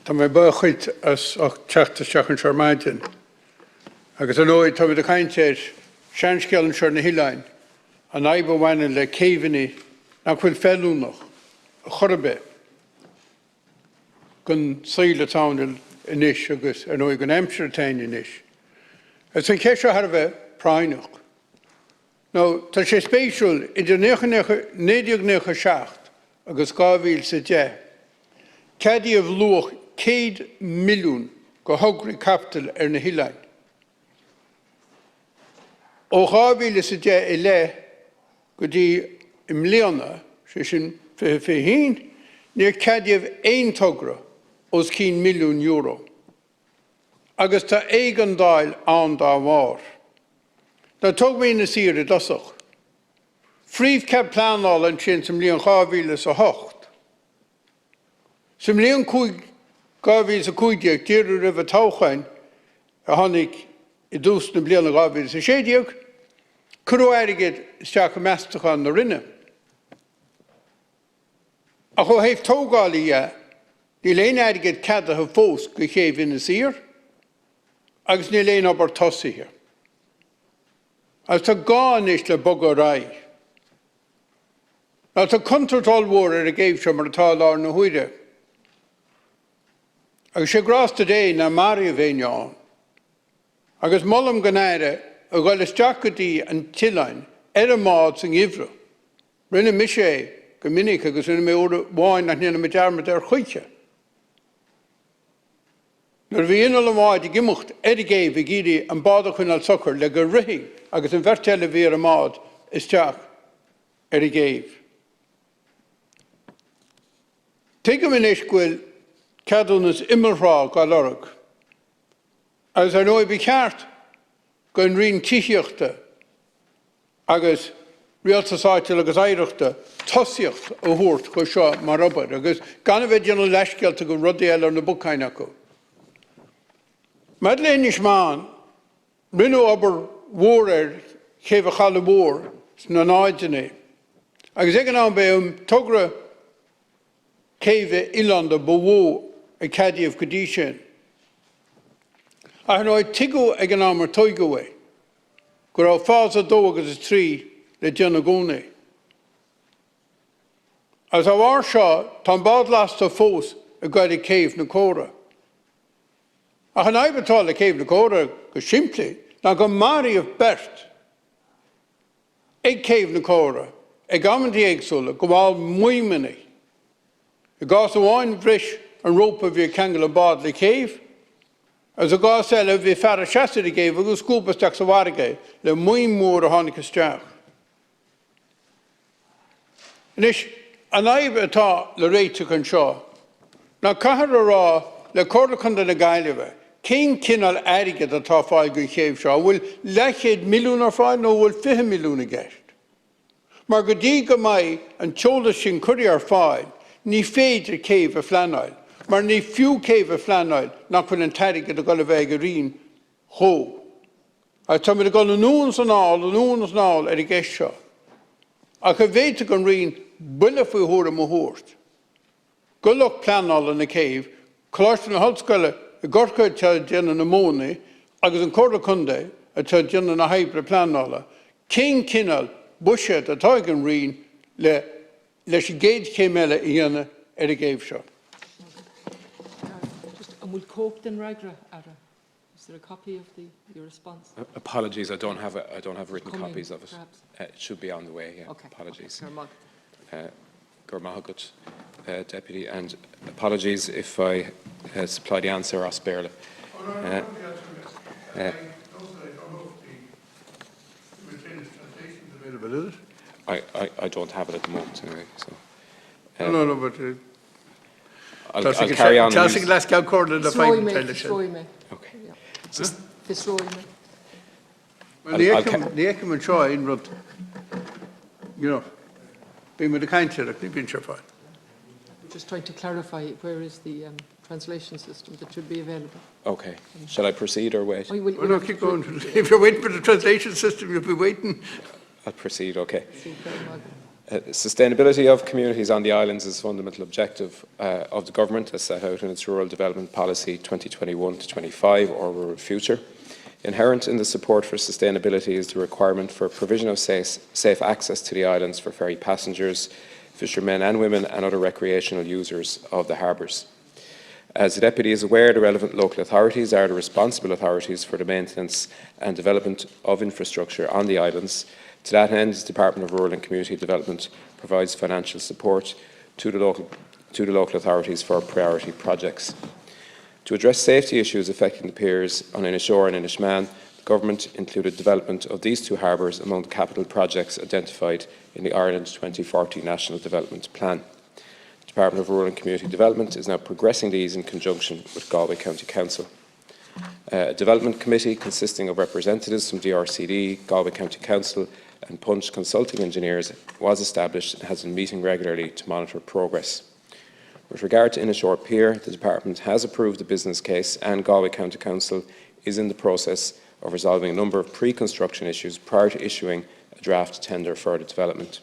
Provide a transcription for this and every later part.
Tá mé buchuid as teachtasteach an seormaidin. Agus an óid tá mé a caintéir seansceall an seir na Meáin an aibh bhhaine le céimhní nach bhfuil fellúnach a chorbe gon saoile tánil inis agus an óid gon aimsir tain inis. Is an ceisio har bheith práinach. Nó tá sé spéisiúil idir 1997 agus 2010 Cadíomh luach 100 milliún go hograí capital ar na Meáin. Ó 2010 I le go dtí im léana sé sin fé níor cadíomh 1 togra os 100 milliún euro. Agus tá éigean dáil an dá mhár. Tá tugmhaí na Saoire dosach. Phríomh ceap pleanáil an sin sa mbliain 2008. Sa mbliain 2015 díreú roimh tochain a tháinig I dús na bliana 2016 curú airigid isteach meastachán na rinne. A chu héh tógálaí ní léon airigid cadatha fós go chéimh ina Saoir agus ní léon obair tosaithe. As tá gáin is le bogad ráid. Ná tá contartáil mhór ar a géimh se mar atá lár na huaire. Agus sé grásta dé na marí a bhéineáin. Agus mollam go náire a gháil isteach go dtí an tilein ar a mád san ghimhre. Rinne mi sé go minic agus rinne mé óra bháin nach níana me dearmad ar chuite. Nuair bhí inal amháid I gimimecht ar a géimh I gcídaí an báda chuinál sochar le go rithí agus an bheirteile bhí ar a mád isteach ar a géimh. Tuigim in éiscuil cadúnas immerrá gáil org. Agus ar nóid bhí ceart go an rion tíochta agus rialtasáitil agus éireachta tosíocht ó thuairt go seo mar obair agus gan bheith déanú leiscealta go rudaí eile ar na bucáin acu. Mad léon is Meáin rinne obair mhór ar chéimh a chala mhór na náideanna. Agus ag an am bé tugra céimh Ilanda bhó a cadíomh go dtí sin. A an óid tiú ag an amar toigehé, go raibh fása dó agus trí le déanna gcónaí. As a bhar seo tá bád leasta fós a gcuid céimh na córa. A an aibetá le céimh na córa go siimplí ná go maríomh bert ag céimh na córa ag amantí éagsúla go bháil muoimení. I gás amháin bhris an rópa bhí ceangal bád le céimh, as a gás eile bhí fear seaasta géimh agus scúpasteach sa bharige le muoim mór a tháinig isteach. Inis an aibh atá le réiteach an seo, ná caithear rá le córa chunda na Gaillimhe, cén cinál airigid atá fáil go chéimh seo, bhfuil le 100 milliún ar fáil nó bhfuil 50 milliún a gceist. Mar go dtí go mbeidh an teolas sin cuirí ar fáil, ní féidir céimh a phleanáil, mar ní fiú céimh a phleanáil nach bhfuil an tairigid a gcuil bheith go rion thó. A tá muid a gcuil an nús an áil ar I gceist seo. A go bhhéite an rion buile faoi thóra mo thuairt. Gulach pleanáil in na céimh, chláiste na hallscoile I gorcaid te déanana na mónaí agus an córa chunda a te déanana na haibre pleanála. Cén cinál buise atá ag an rion leis I géad céim eile I dhéanana ar a géimh seo. Will cope then, Ragra? Is there a copy of your response? Apologies, I don't have written copies of it. It should be on the way. Yeah. Okay. Apologies. Gormahagut, Deputy, and apologies if I supply the answer as barely. I don't have it at the moment anyway. So. No, but. I'll carry on. Okay. The Éamon Ó in rud, being with the country, been sure fine. Just trying to clarify where is the translation system that should be available. Okay. Shall I proceed or wait? Well, no, keep going. If you're waiting for the translation system, you'll be waiting. I'll proceed, okay. Sustainability of communities on the islands is a fundamental objective of the Government as set out in its Rural Development Policy 2021-25 or Rural Future. Inherent in the support for sustainability is the requirement for provision of safe access to the islands for ferry passengers, fishermen and women and other recreational users of the harbours. As the Deputy is aware, the relevant local authorities are the responsible authorities for the maintenance and development of infrastructure on the islands. To that end, the Department of Rural and Community Development provides financial support to the local authorities for priority projects. To address safety issues affecting the piers on Inishowen and Meáin, the Government included development of these two harbours among the capital projects identified in the Ireland 2040 National Development Plan. The Department of Rural and Community Development is now progressing these in conjunction with Galway County Council. A development committee consisting of representatives from DRCD, Galway County Council and Punch Consulting Engineers was established and has been meeting regularly to monitor progress. With regard to Inishowen Pier, the Department has approved the business case and Galway County Council is in the process of resolving a number of pre-construction issues prior to issuing a draft tender for the development.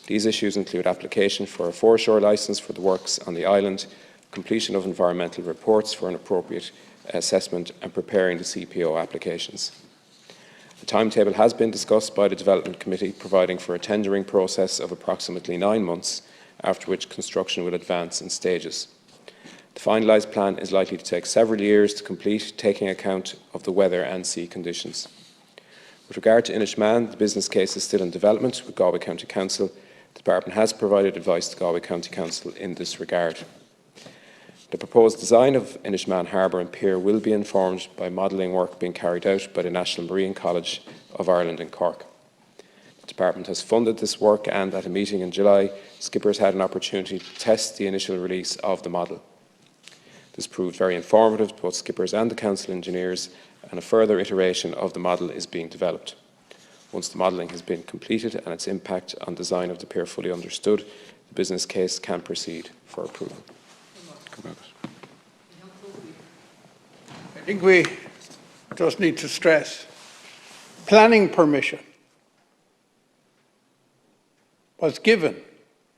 These issues include application for a foreshore licence for the works on the island, completion of environmental reports for an appropriate assessment and preparing the CPO applications. A timetable has been discussed by the Development Committee, providing for a tendering process of approximately 9 months, after which construction will advance in stages. The finalised plan is likely to take several years to complete, taking account of the weather and sea conditions. With regard to Meáin, the business case is still in development with Galway County Council. The Department has provided advice to Galway County Council in this regard. The proposed design of Meáin Harbour and Pier will be informed by modelling work being carried out by the National Marine College of Ireland in Cork. The Department has funded this work and at a meeting in July, skippers had an opportunity to test the initial release of the model. This proved very informative to both skippers and the Council engineers, and a further iteration of the model is being developed. Once the modelling has been completed and its impact on design of the pier fully understood, the business case can proceed for approval. I think we just need to stress planning permission was given,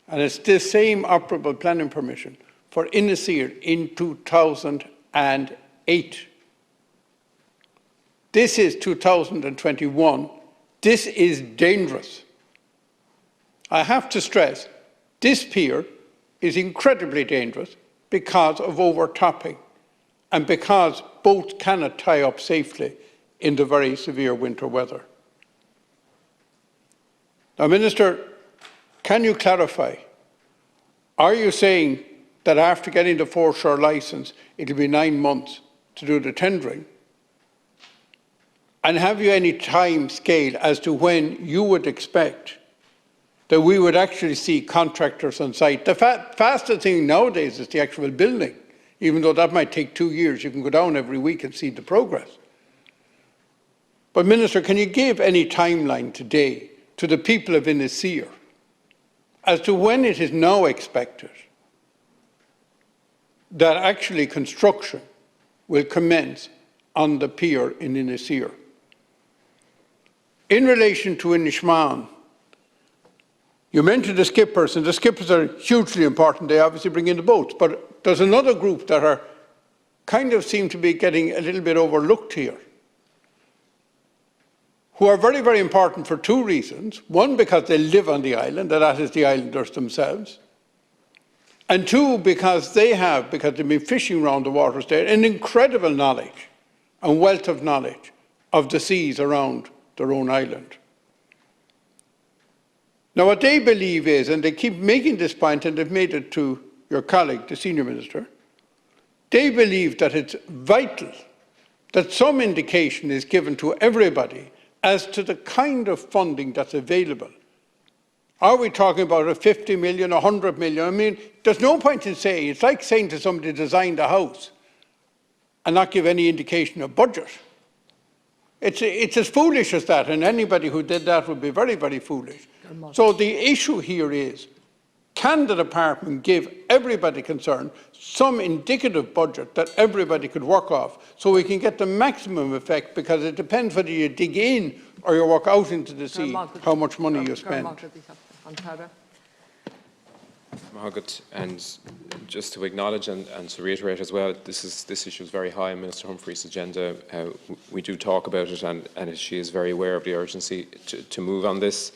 and it's the same operable planning permission for Inishowen in 2008. This is 2021. This is dangerous. I have to stress, this pier is incredibly dangerous because of overtopping and because boats cannot tie up safely in the very severe winter weather. Now, Minister, can you clarify, are you saying that after getting the foreshore licence, it'll be 9 months to do the tendering? And have you any time scale as to when you would expect that we would actually see contractors on site? The fastest thing nowadays is the actual building. Even though that might take 2 years, you can go down every week and see the progress. But Minister, can you give any timeline today to the people of Inishowen as to when it is now expected that actually construction will commence on the pier in Inishowen? In relation to Meáin, you mentioned the skippers, and the skippers are hugely important. They obviously bring in the boats, but there's another group that are kind of seem to be getting a little bit overlooked here, who are very, very important for 2 reasons. One, because they live on the island, and that is the islanders themselves. And 2, because they've been fishing around the waters there, an incredible knowledge and wealth of knowledge of the seas around their own island. Now, what they believe is, and they keep making this point, and they've made it to your colleague, the Senior Minister, they believe that it's vital that some indication is given to everybody as to the kind of funding that's available. Are we talking about a 50 million, 100 million? I mean, there's no point in saying, it's like saying to somebody to design the house and not give any indication of budget. It's as foolish as that, and anybody who did that would be very, very foolish. So the issue here is, can the department give everybody concerned some indicative budget that everybody could work off so we can get the maximum effect, because it depends whether you dig in or you walk out into the sea, how much money you spend. Tara. Mahagat, and just to acknowledge and to reiterate as well, this issue is very high on Minister Humphrey's agenda. We do talk about it, and she is very aware of the urgency to move on this.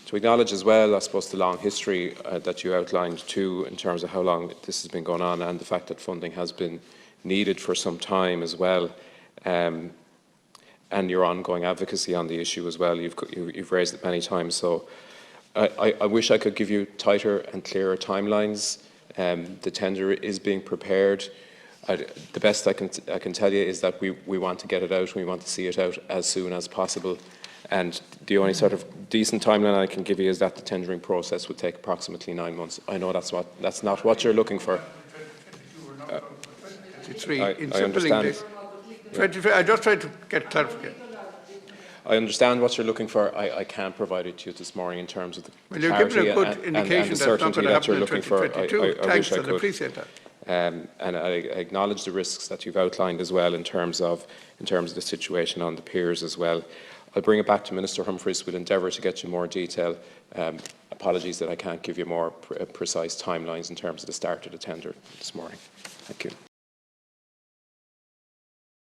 To acknowledge as well, I suppose, the long history that you outlined too, in terms of how long this has been going on, and the fact that funding has been needed for some time as well, and your ongoing advocacy on the issue as well. You've raised it many times, so I wish I could give you tighter and clearer timelines. The tender is being prepared. The best I can tell you is that we want to get it out. We want to see it out as soon as possible. And the only sort of decent timeline I can give you is that the tendering process would take approximately 9 months. I know that's not what you're looking for. I understand. I just tried to get clarification. I understand what you're looking for. I can't provide it to you this morning in terms of the Well, you're clarity giving a good and indication the that's not certainty going to that you're happen in looking for. 2022. I Thanks, wish I and I could. appreciate that. And I acknowledge the risks that you've outlined as well in terms of the situation on the piers as well. I'll bring it back to Minister Humphreys. We'll endeavour to get you more detail. Apologies that I can't give you more precise timelines in terms of the start of the tender this morning. Thank you.